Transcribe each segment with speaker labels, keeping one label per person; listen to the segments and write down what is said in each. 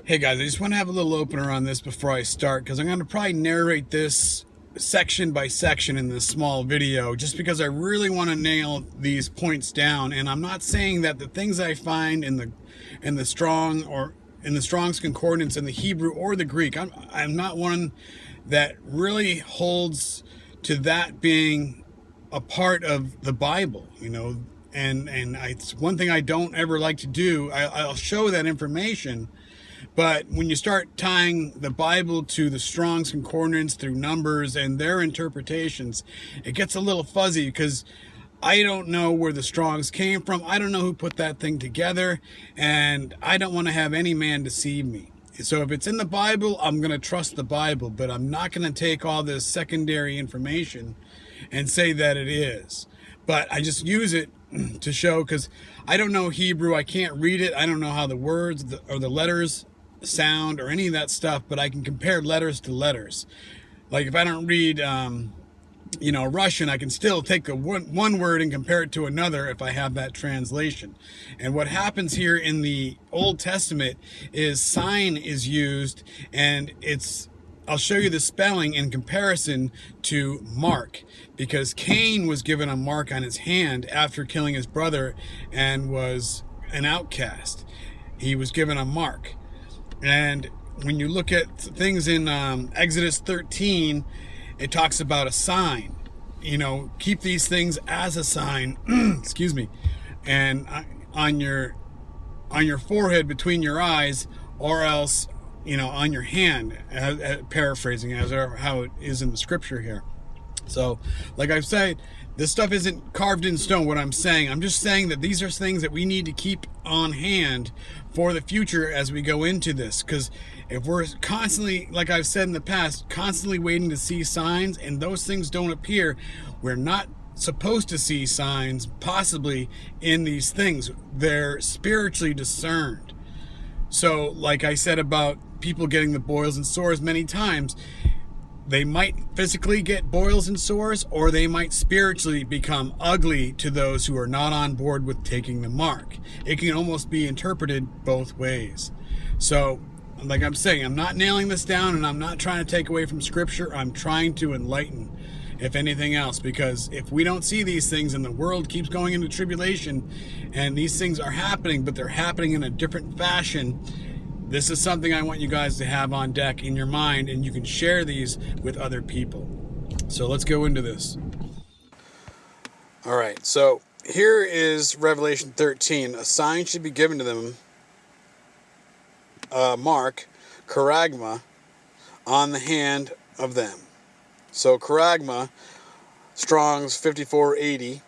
Speaker 1: Hey guys, I just want to have a little opener on this before I start because I'm going to probably narrate this section by section in this small video just because I really want to nail these points down. And I'm not saying that the things I find in the strong or in the Strong's concordance in the Hebrew or the Greek, I'm not one that really holds to that being a part of the Bible, it's one thing I don't ever like to do. I'll show that information, but when you start tying the Bible to the Strong's Concordance through numbers and their interpretations, it gets a little fuzzy because I don't know where the Strongs came from. I don't know who put that thing together, and I don't want to have any man deceive me. So if it's in the Bible, I'm going to trust the Bible, but I'm not going to take all this secondary information and say that it is. But I just use it to show, because I don't know Hebrew. I can't read it. I don't know how the words or the letters sound or any of that stuff, but I can compare letters to letters. Like if I don't read Russian, I can still take the one word and compare it to another if I have that translation. And what happens here in the Old Testament is sign is used, and I'll show you the spelling in comparison to mark, because Cain was given a mark on his hand after killing his brother and was an outcast. He was given a mark. And when you look at things in Exodus 13, it talks about a sign. Keep these things as a sign, excuse me, and on your forehead between your eyes, or else, on your hand, paraphrasing as how it is in the scripture here. So, like I've said, this stuff isn't carved in stone, what I'm saying. I'm just saying that these are things that we need to keep on hand for the future as we go into this. Because if we're constantly, like I've said in the past, constantly waiting to see signs and those things don't appear, we're not supposed to see signs possibly in these things. They're spiritually discerned. So, like I said about people getting the boils and sores many times, they might physically get boils and sores, or they might spiritually become ugly to those who are not on board with taking the mark. It can almost be interpreted both ways. So, like I'm saying, I'm not nailing this down, and I'm not trying to take away from scripture. I'm trying to enlighten, if anything else, because if we don't see these things and the world keeps going into tribulation and these things are happening, but they're happening in a different fashion, this is something I want you guys to have on deck in your mind, and you can share these with other people. So let's go into this. All right, so here is Revelation 13. A sign should be given to them, mark, charagma, on the hand of them. So charagma, Strong's 5480,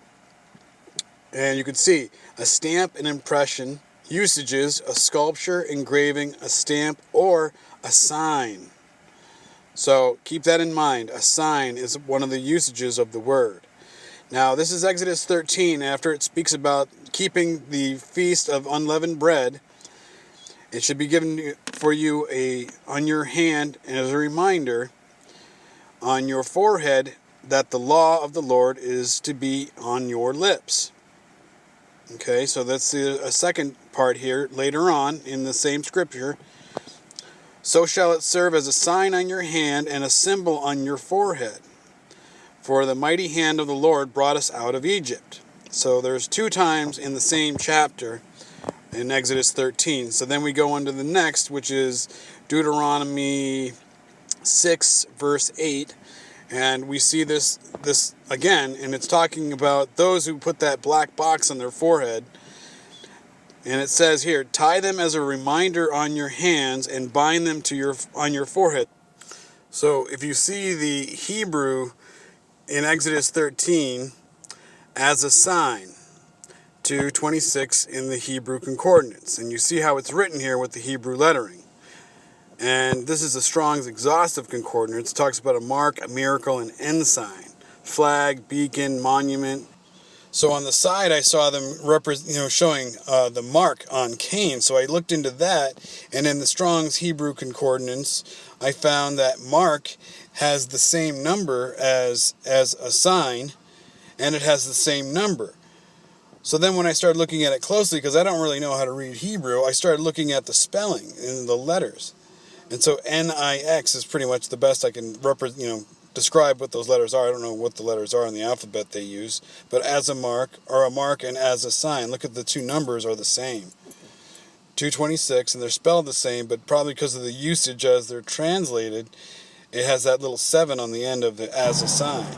Speaker 1: and you can see a stamp, an impression, usages, a sculpture, engraving, a stamp, or a sign. So keep that in mind. A sign is one of the usages of the word. Now this is Exodus 13, after it speaks about keeping the feast of unleavened bread. It should be given for you on your hand as a reminder on your forehead that the law of the Lord is to be on your lips. Okay, so that's a second part here later on in the same scripture. So shall it serve as a sign on your hand and a symbol on your forehead. For the mighty hand of the Lord brought us out of Egypt. So there's two times in the same chapter in Exodus 13. So then we go into the next, which is Deuteronomy 6, verse 8. And we see this again, and it's talking about those who put that black box on their forehead. And it says here, tie them as a reminder on your hands and bind them on your forehead. So if you see the Hebrew in Exodus 13 as a sign, 2:26 in the Hebrew concordance, and you see how it's written here with the Hebrew lettering. And this is the Strong's exhaustive concordance. It talks about a mark, a miracle, an ensign, flag, beacon, monument. So on the side, I saw them showing the mark on Cain. So I looked into that, and in the Strong's Hebrew concordance, I found that mark has the same number as a sign, and it has the same number. So then when I started looking at it closely, because I don't really know how to read Hebrew, I started looking at the spelling and the letters. And so Nix is pretty much the best I can describe what those letters are. I don't know what the letters are in the alphabet they use, but as a mark, or a mark and as a sign. Look at the two numbers are the same. 226, and they're spelled the same, but probably because of the usage as they're translated, it has that little 7 on the end of the as a sign.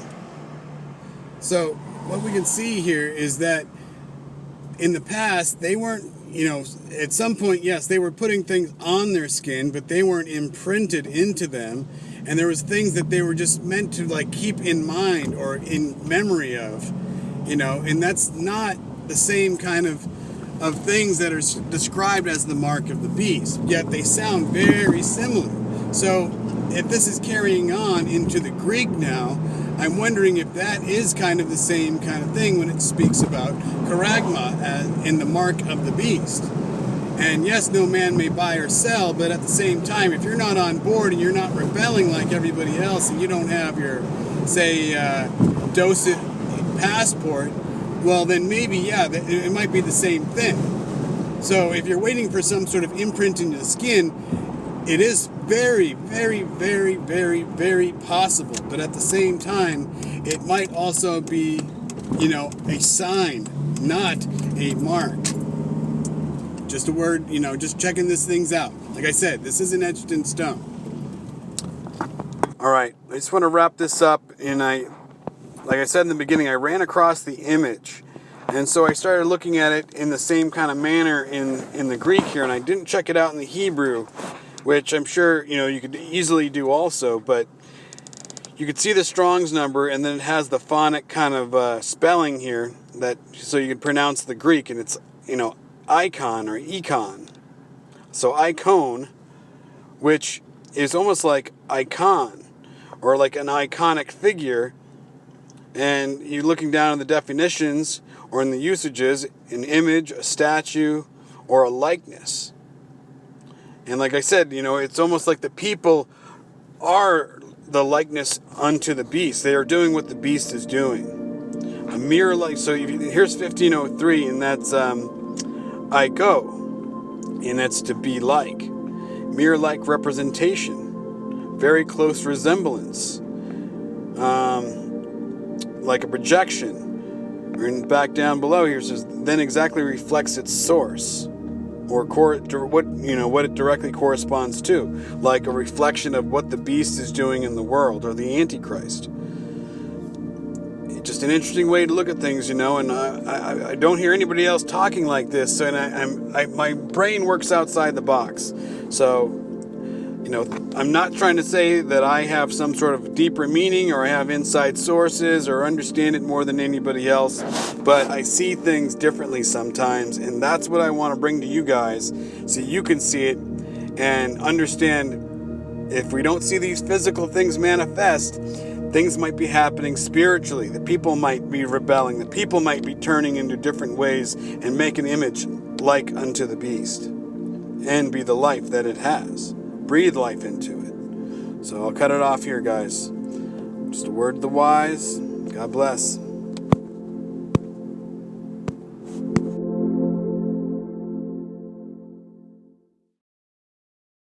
Speaker 1: So what we can see here is that in the past, they weren't, at some point, yes, they were putting things on their skin, but they weren't imprinted into them. And there was things that they were just meant to like keep in mind or in memory of, and that's not the same kind of things that are described as the mark of the beast. Yet they sound very similar. So if this is carrying on into the Greek now, I'm wondering if that is kind of the same kind of thing when it speaks about charagma as in the mark of the beast. And yes, no man may buy or sell, but at the same time, if you're not on board and you're not rebelling like everybody else and you don't have your, say, docit passport, well then maybe, yeah, it might be the same thing. So if you're waiting for some sort of imprint into the skin, it is very, very, very, very, very possible. But at the same time, it might also be, a sign, not a mark. Just a word, just checking these things out. Like I said, this isn't etched in stone. All right, I just want to wrap this up. And like I said in the beginning, I ran across the image. And so I started looking at it in the same kind of manner in the Greek here. And I didn't check it out in the Hebrew, which I'm sure, you could easily do also, but you could see the Strong's number, and then it has the phonic kind of spelling here, so you can pronounce the Greek, and it's, icon or econ. So icon, which is almost like icon, or like an iconic figure, and you're looking down in the definitions, or in the usages, an image, a statue, or a likeness. And like I said, it's almost like the people are the likeness unto the beast. They are doing what the beast is doing. A mere like, so here's 1503, and that's Iko, and that's to be like. Mere like representation. Very close resemblance. Like a projection. And back down below here says, then exactly reflects its source. Or what it directly corresponds to, like a reflection of what the beast is doing in the world, or the Antichrist. Just an interesting way to look at things, and I don't hear anybody else talking like this, and my brain works outside the box. So, I'm not trying to say that I have some sort of deeper meaning, or I have inside sources, or understand it more than anybody else, but I see things differently sometimes, and that's what I want to bring to you guys, so you can see it and understand. If we don't see these physical things manifest, things might be happening spiritually. The people might be rebelling. The people might be turning into different ways and make an image like unto the beast, and be the life that it has. Breathe life into it. So I'll cut it off here, guys. Just a word to the wise. God bless.